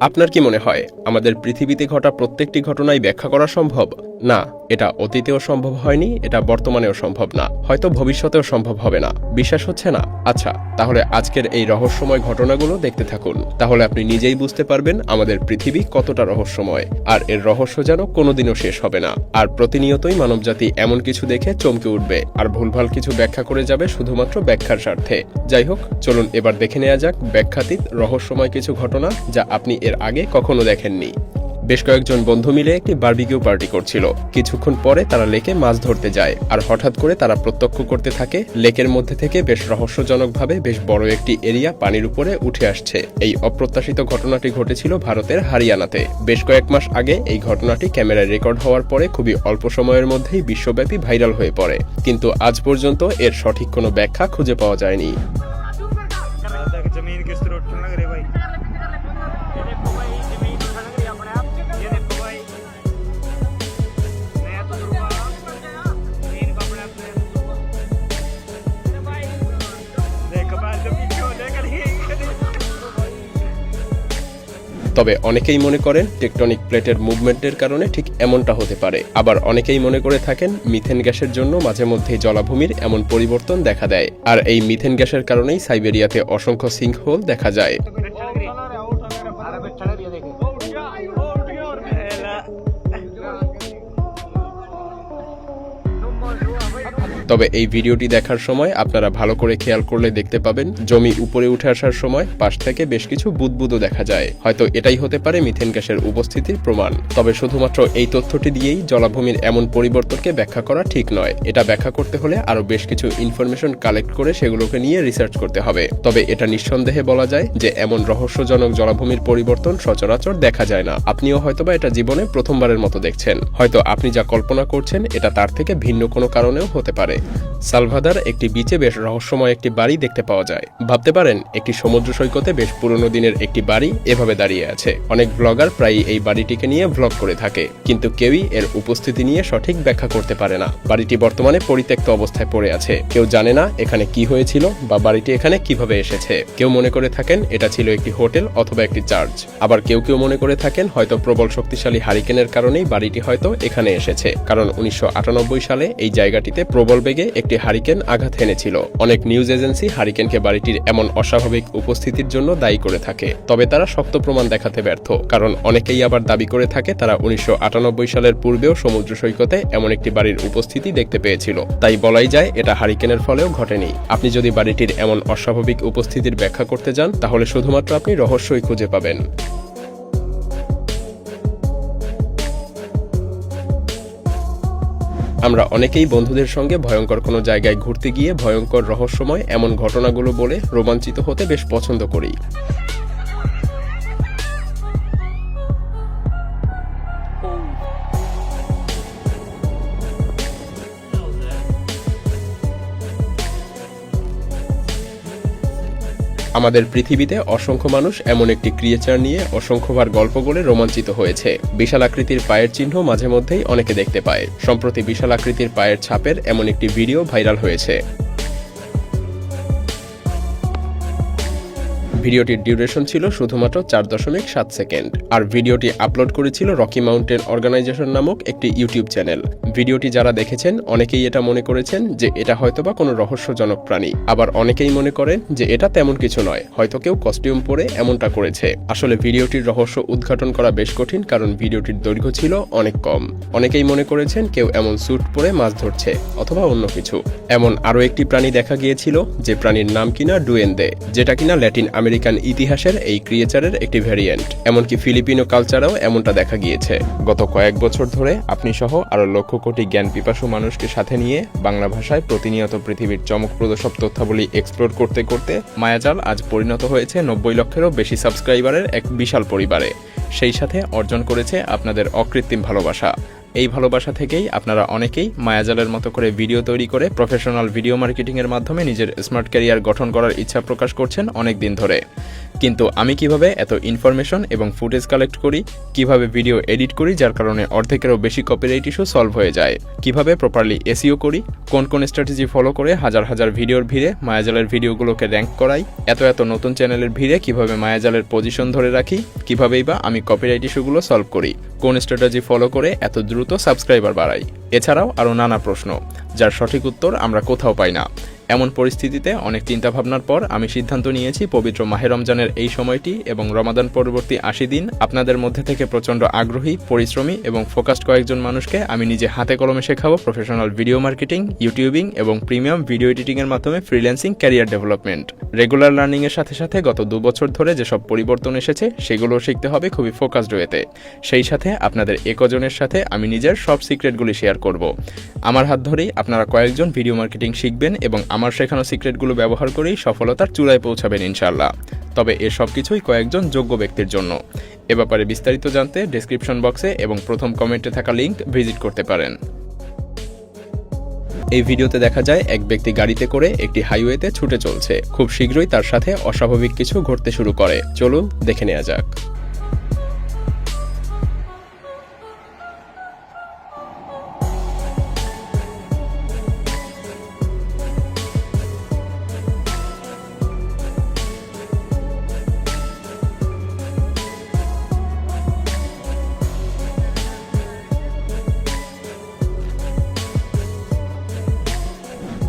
আপনার কি মনে হয় আমাদের পৃথিবীতে ঘটা প্রত্যেকটি ঘটনাই ব্যাখ্যা করা সম্ভব? না, এটা অতীতেও সম্ভব হয়নি, এটা বর্তমানেও সম্ভব না, হয়তো ভবিষ্যতেও সম্ভব হবে না। বিশ্বাস হচ্ছে না? আচ্ছা, তাহলে আজকের এই রহস্যময় ঘটনাগুলো দেখতে থাকুন। তাহলে আপনি নিজেই বুঝতে পারবেন আমাদের পৃথিবী কতটা রহস্যময়, আর এর রহস্য যেন কোনোদিনও শেষ হবে না। আর প্রতিনিয়তই মানবজাতি এমন কিছু দেখে চমকে উঠবে আর ভুলভাল কিছু ব্যাখ্যা করে যাবে শুধুমাত্র ব্যাখ্যার স্বার্থে। যাই হোক, চলুন এবার দেখে নেওয়া যাক ব্যাখ্যাতীত রহস্যময় কিছু ঘটনা যা আপনি এর আগে কখনো দেখেননি। বেশ কয়েকজন বন্ধু মিলে একটি বারবিকিউ পার্টি করছিল। কিছুক্ষণ পরে তারা লেকে মাছ ধরতে যায়, আর হঠাৎ করে তারা প্রত্যক্ষ করতে থাকে লেকের মধ্যে থেকে বেশ রহস্যজনকভাবে বেশ বড় একটি এরিয়া পানির উপরে উঠে আসছে। এই অপ্রত্যাশিত ঘটনাটি ঘটেছিল ভারতের হরিয়ানাতে। বেশ কয়েক মাস আগে এই ঘটনাটি ক্যামেরায় রেকর্ড হওয়ার পরে খুবই অল্প সময়ের মধ্যেই বিশ্বব্যাপী ভাইরাল হয়ে পড়ে, কিন্তু আজ পর্যন্ত এর সঠিক কোনো ব্যাখ্যা খুঁজে পাওয়া যায়নি। जमीन किस तरह उठने लग रही भाई? ये देखो भाई, जमीन उठने लग रही है अपने आप। ये देखो भाई, मैं तो ध्रुवा जमीन को अपने आप से देखो भाई, जमीन क्यों लेकर ही তবে অনেকেই মনে করেন টেকটনিক প্লেটের মুভমেন্টের কারণে ঠিক এমনটা হতে পারে। আবার অনেকেই মনে করে থাকেন মিথেন গ্যাসের জন্য মাঝে মধ্যেই জলাভূমির এমন পরিবর্তন দেখা দেয়, আর এই মিথেন গ্যাসের কারণেই সাইবেরিয়াতে অসংখ্য সিঙ্কহোল দেখা যায়। তবে এই ভিডিওটি দেখার সময় আপনারা ভালো করে খেয়াল করলে দেখতে পাবেন জমি উপরে উঠে আসার সময় পাশ থেকে বেশ কিছু বুদবুদও দেখা যায়। হয়তো এটাই হতে পারে মিথেন গ্যাসের উপস্থিতির প্রমাণ। তবে শুধুমাত্র এই তথ্যটি দিয়েই জলাভূমির এমন পরিবর্তনকে ব্যাখ্যা করা ঠিক নয়। এটা ব্যাখ্যা করতে হলে আরো বেশ কিছু ইনফরমেশন কালেক্ট করে সেগুলোকে নিয়ে রিসার্চ করতে হবে। তবে এটা নিঃসন্দেহে বলা যায় যে এমন রহস্যজনক জলাভূমির পরিবর্তন সচরাচর দেখা যায় না। আপনিও হয়তোবা এটা জীবনে প্রথমবারের মতো দেখছেন। হয়তো আপনি যা কল্পনা করছেন এটা তার থেকে ভিন্ন কোনো কারণেও হতে পারে। সালভাদার একটি বিচে বেশ রহস্যময় একটি বাড়ি দেখতে পাওয়া যায়। ভাবতে পারেন একটি সমুদ্র সৈকতে বেশ পুরনো দিনের একটি বাড়ি এভাবে দাঁড়িয়ে আছে। অনেক ব্লগার প্রায়ই এই বাড়িটিকে নিয়ে ভ্লগ করে থাকে, কিন্তু কেউই এর উপস্থিতি নিয়ে সঠিক ব্যাখ্যা করতে পারে না। বাড়িটি বর্তমানে পরিত্যক্ত অবস্থায় পড়ে আছে। কেউ জানে না এখানে কি হয়েছিল বা বাড়িটি এখানে কিভাবে এসেছে। কেউ মনে করে থাকেন এটা ছিল একটি হোটেল অথবা একটি চার্চ। আবার কেউ কেউ মনে করে থাকেন হয়তো প্রবল শক্তিশালী হারিকেনের কারণেই বাড়িটি হয়তো এখানে এসেছে, কারণ 1998 সালে এই জায়গাটিতে প্রবল বেগে একটি হারিকেন আঘাত হেনেছিল। অনেক নিউজ এজেন্সি হারিকেনকে বাড়িটির এমন অস্বাভাবিক উপস্থিতির জন্য দায়ী করে থাকে, তবে তারা শক্ত প্রমাণ দেখাতে ব্যর্থ। কারণ অনেকেই আবার দাবি করে থাকে তারা 1998 সালের পূর্বেও সমুদ্র সৈকতে এমন একটি বাড়ির উপস্থিতি দেখতে পেয়েছিল। তাই বলাই যায় এটা হারিকেনের ফলেও ঘটেনি। আপনি যদি বাড়িটির এমন অস্বাভাবিক উপস্থিতির ব্যাখ্যা করতে যান তাহলে শুধুমাত্র আপনি রহস্যই খুঁজে পাবেন। আমরা অনেকেই বন্ধুদের সঙ্গে ভয়ঙ্কর কোনো জায়গায় ঘুরতে গিয়ে ভয়ঙ্কর রহস্যময় এমন ঘটনাগুলো বলে রোমাঞ্চিত হতে বেশ পছন্দ করি। আমাদের পৃথিবীতে অসংখ্য মানুষ এমন একটি ক্রিয়েচার নিয়ে অসংখ্যবার গল্প বলে রোমাঞ্চিত হয়েছে। বিশাল আকৃতির পায়ের চিহ্ন মাঝে মধ্যেই অনেকে দেখতে পায়। সম্প্রতি বিশাল আকৃতির পায়ের ছাপের এমন একটি ভিডিও ভাইরাল হয়েছে। ভিডিওটির ডিউরেশন ছিল শুধুমাত্র 4.7 সেকেন্ড, আর ভিডিওটি আপলোড করেছিল রকি মাউন্টেন অর্গানাইজেশন নামক একটি ইউটিউব চ্যানেল। ভিডিওটি যারা দেখেছেন অনেকেই এটা মনে করেছেন যে এটা হয়তোবা কোনো রহস্যজনক প্রাণী, আবার অনেকেই মনে করেন যে এটা তেমন কিছু নয়, হয়তো কেউ কস্টিউম পরে এমনটা করেছে। আসলে ভিডিওটির রহস্য উদ্ঘাটন করা বেশ কঠিন, কারণ ভিডিওটির দৈর্ঘ্য ছিল অনেক কম। অনেকেই মনে করেছেন কেউ এমন স্যুট পরে মাছ ধরছে অথবা অন্য কিছু। এমন আরও একটি প্রাণী দেখা গিয়েছিল যে প্রাণীর নাম কিনা ডুয়েন্দে, যেটা কিনা ল্যাটিন আমেরিকান ইতিহাসের এই ক্রিয়েচারের একটি ভ্যারিয়েন্ট। এমনকি ফিলিপিনো কালচারেও এমনটা দেখা গিয়েছে। গত কয়েক বছর ধরে আপনি সহ আরো লক্ষ কোটি জ্ঞান পিপাসু মানুষকে সাথে নিয়ে বাংলা ভাষায় প্রতিনিয়ত পৃথিবীর চমকপ্রদ সব তথ্যাবলী এক্সপ্লোর করতে করতে মায়াজাল আজ পরিণত হয়েছে 90 লক্ষেরও বেশি সাবস্ক্রাইবারের এক বিশাল পরিবারে। সেই সাথে অর্জন করেছে আপনাদের অকৃত্রিম ভালোবাসা। এই ভালোবাসা থেকেই আপনারা অনেকেই মায়াজালের মতো করে ভিডিও তৈরি করে প্রফেশনাল ভিডিও মার্কেটিংয়ের মাধ্যমে নিজের স্মার্ট ক্যারিয়ার গঠন করার ইচ্ছা প্রকাশ করছেন অনেক দিন ধরে। কিন্তু আমি কিভাবে এত ইনফরমেশন এবং ফুটেজ কালেক্ট করি, কিভাবে ভিডিও এডিট করি যার কারণে অর্ধেকেরও বেশি কপিরাইট ইস্যু সলভ হয়ে যায়, কিভাবে প্রপারলি এসইও করি, কোন কোন স্ট্র্যাটেজি ফলো করে হাজার হাজার ভিডিওর ভিড়ে মায়াজালের ভিডিওগুলোকে র্যাঙ্ক করাই, এত নতুন চ্যানেলের ভিড়ে কিভাবে মায়াজালের পজিশন ধরে রাখি, কিভাবেই বা আমি কপিরাইট ইস্যুগুলো সলভ করি, কোন স্ট্র্যাটেজি ফলো করে এত দ্রুত সাবস্ক্রাইবার বাড়াই, এছাড়াও আরও নানা প্রশ্ন যার সঠিক উত্তর আমরা কোথাও পাই না। এমন পরিস্থিতিতে অনেক চিন্তাভাবনার পর আমি সিদ্ধান্ত নিয়েছি পবিত্র মাহে রমজানের এই সময়টি এবং রমাদান পরবর্তী ৮০ দিন আপনাদের মধ্যে থেকে প্রচণ্ড আগ্রহী, পরিশ্রমী এবং ফোকাসড কয়েকজন মানুষকে আমি নিজে হাতে কলমে শেখাবো প্রফেশনাল ভিডিও মার্কেটিং, ইউটিউবিং এবং প্রিমিয়াম ভিডিও এডিটিংয়ের মাধ্যমে ফ্রিল্যান্সিং ক্যারিয়ার ডেভেলপমেন্ট। রেগুলার লার্নিংয়ের সাথে সাথে গত ২ বছর ধরে যেসব পরিবর্তন এসেছে সেগুলো শিখতে হবে খুবই ফোকাসড ওয়েতে। সেই সাথে আপনাদের একজনের সাথে আমি নিজের সব সিক্রেটগুলি শেয়ার করব। আমার হাত ধরেই আপনারা কয়েকজন ভিডিও মার্কেটিং শিখবেন এবং আমার শেখানো সিক্রেটগুলো ব্যবহার করেই সফলতার চূড়ায় পৌঁছাবেন ইনশাআল্লাহ। তবে এ সব কিছুই কয়েকজন যোগ্য ব্যক্তির জন্য। এ ব্যাপারে বিস্তারিত জানতে ডেসক্রিপশন বক্সে এবং প্রথম কমেন্টে থাকা লিঙ্ক ভিজিট করতে পারেন। এই ভিডিওতে দেখা যায় এক ব্যক্তি গাড়িতে করে একটি হাইওয়েতে ছুটে চলছে। খুব শীঘ্রই তার সাথে অস্বাভাবিক কিছু ঘটতে শুরু করে। চলুন দেখে নেওয়া যাক।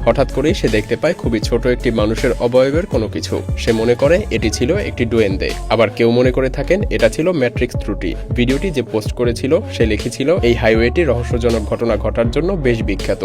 হঠাৎ করেই সে দেখতে পায় খুবই ছোট একটি মানুষের অবয়বের কোনো কিছু। সে মনে করে এটি ছিল একটি ডুয়েন্দে, আবার কেউ মনে করে থাকেন এটা ছিল ম্যাট্রিক্স ত্রুটি। ভিডিওটি যে পোস্ট করেছিল সে লিখেছিল এই হাইওয়েটি রহস্যজনক ঘটনা ঘটার জন্য বেশ বিখ্যাত।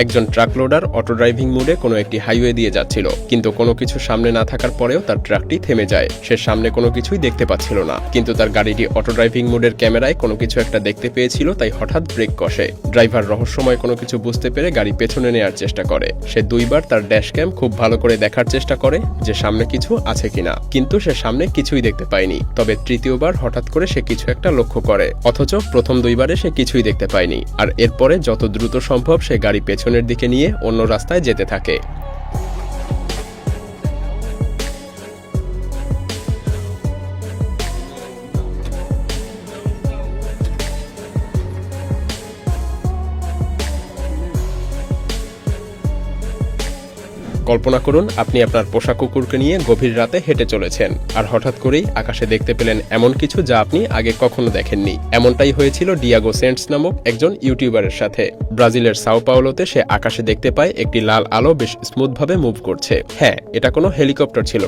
একজন ট্রাক লোডার অটো ড্রাইভিং মোডে কোনো একটি হাইওয়ে দিয়ে যাচ্ছিল, কিন্তু কোনো কিছু সামনে না থাকার পরেও তার ট্রাকটি থেমে যায়। সে সামনে কোনো কিছুই দেখতে পাচ্ছিল না, কিন্তু তার গাড়িটি অটো ড্রাইভিং মোডের ক্যামেরায় কোনো কিছু একটা দেখতে পেয়েছিল, তাই হঠাৎ ব্রেক কষে। ড্রাইভার রহস্যময় কোনো কিছু বুঝতে পেরে গাড়ি পেছনে নেওয়ার চেষ্টা করে। সে ২ বার তার ড্যাশ ক্যাম খুব ভালো করে দেখার চেষ্টা করে যে সামনে কিছু আছে কিনা, কিন্তু সে সামনে কিছুই দেখতে পায়নি। তবে তৃতীয়বার হঠাৎ করে সে কিছু একটা লক্ষ্য করে, অথচ প্রথম ২ বারে সে কিছুই দেখতে পায়নি। আর এরপরে যত দ্রুত সম্ভব সে গাড়ি পেছনের দিকে নিয়ে অন্য রাস্তায় যেতে থাকে। কল্পনা করুন আপনি আপনার পোষা কুকুরকে নিয়ে গভীর রাতে হেঁটে চলেছেন, আর হঠাৎ করেই আকাশে দেখতে পেলেন এমন কিছু যা আপনি আগে কখনো দেখেননি। এমনটাই হয়েছিল ডিয়াগো সেন্টস নামক একজন ইউটিউবারের সাথে। ব্রাজিলের সাও পাওলোতে সে আকাশে দেখতে পায় একটি লাল আলো বেশ স্মুথভাবে মুভ করছে। হ্যাঁ, এটা কোনো হেলিকপ্টার ছিল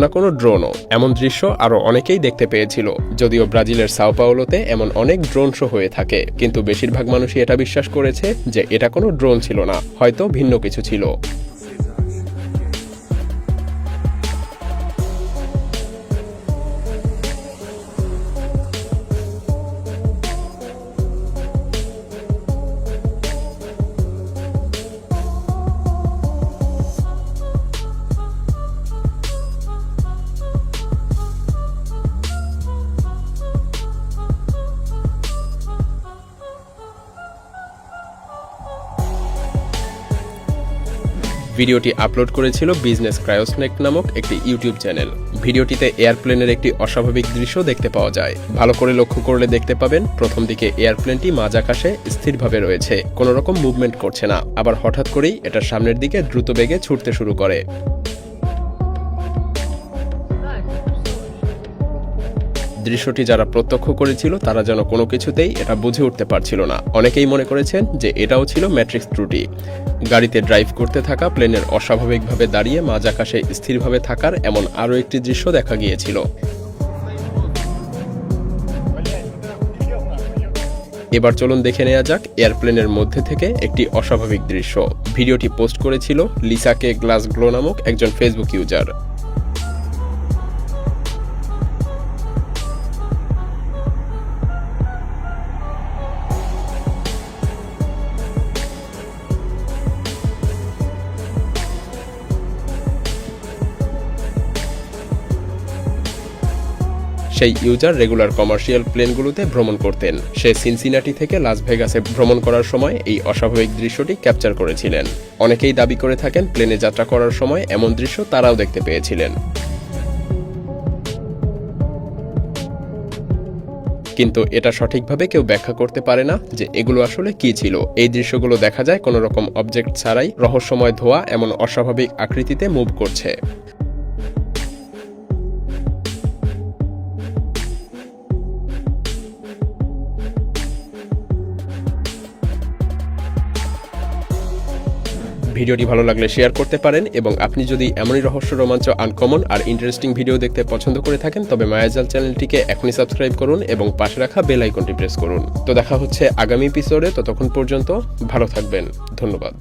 না কোনো ড্রোনও। এমন দৃশ্য আরো অনেকেই দেখতে পেয়েছিল। যদিও ব্রাজিলের সাও পাওলোতে এমন অনেক ড্রোন শো হয়ে থাকে, কিন্তু বেশিরভাগ মানুষই এটা বিশ্বাস করেছে যে এটা কোনো ড্রোন ছিল না, হয়তো ভিন্ন কিছু ছিল। ভিডিওটি আপলোড করেছিল বিজনেস ক্রায়োস্নেক নামক একটি ইউটিউব চ্যানেল। ভিডিওটিতে এয়ারপ্লেনের একটি অস্বাভাবিক দৃশ্য দেখতে পাওয়া যায়। ভালো করে লক্ষ্য করলে দেখতে পাবেন প্রথম দিকে এয়ারপ্লেনটি মাঝ আকাশে স্থিরভাবে রয়েছে, কোনো রকম মুভমেন্ট করছে না। আবার হঠাৎ করেই এটা সামনের দিকে দ্রুত বেগে ছুটতে শুরু করে। দৃশ্যটি যারা প্রত্যক্ষ করেছিল তারা যেন কোনো কিছুতেই এটা বুঝে উঠতে পারছিল না। অনেকেই মনে করেছেন যে এটাও ছিল ম্যাট্রিক্স ত্রুটি। গাড়িতে ড্রাইভ করতে থাকা প্লেনের অস্বাভাবিকভাবে দাঁড়িয়ে মাঝ আকাশে স্থিরভাবে থাকার এমন আরও একটি দৃশ্য দেখা গিয়েছিল। এবার চলুন দেখে নেওয়া যাক এয়ারপ্লেনের মধ্যে থেকে একটি অস্বাভাবিক দৃশ্য। ভিডিওটি পোস্ট করেছিল লিসাকে গ্লাসগ্লো নামক একজন ফেসবুক ইউজার। সে সেই ইউজার রেগুলার কমার্শিয়াল প্লেনগুলোতে ভ্রমণ করতেন। সে সিনসিনাটি থেকে লাস ভেগাসে ভ্রমণ করার সময় এই অস্বাভাবিক দৃশ্যটি ক্যাপচার করেছিলেন। অনেকেই দাবি করে থাকেন প্লেনে যাত্রা করার সময় এমন দৃশ্য তারাও দেখতে পেয়েছিলেন। কিন্তু এটা সঠিকভাবে কেউ ব্যাখ্যা করতে পারে না যে এগুলো আসলে কি ছিল। এই দৃশ্যগুলো দেখা যায় কোনো রকম অবজেক্ট ছাড়াই রহস্যময় ধোঁয়া এমন অস্বাভাবিক আকৃতিতে মুভ করছে। ভিডিওটি ভালো লাগলে শেয়ার করতে পারেন এবং আপনি যদি এমনই রহস্য, রোমাঞ্চ, আনকমন আর ইন্টারেস্টিং ভিডিও দেখতে পছন্দ করে থাকেন তবে মায়াজাল চ্যানেলটিকে এখনই সাবস্ক্রাইব করুন এবং পাশে রাখা বেল আইকনটি প্রেস করুন। তো দেখা হচ্ছে আগামী এপিসোডে, ততক্ষণ পর্যন্ত ভালো থাকবেন। ধন্যবাদ।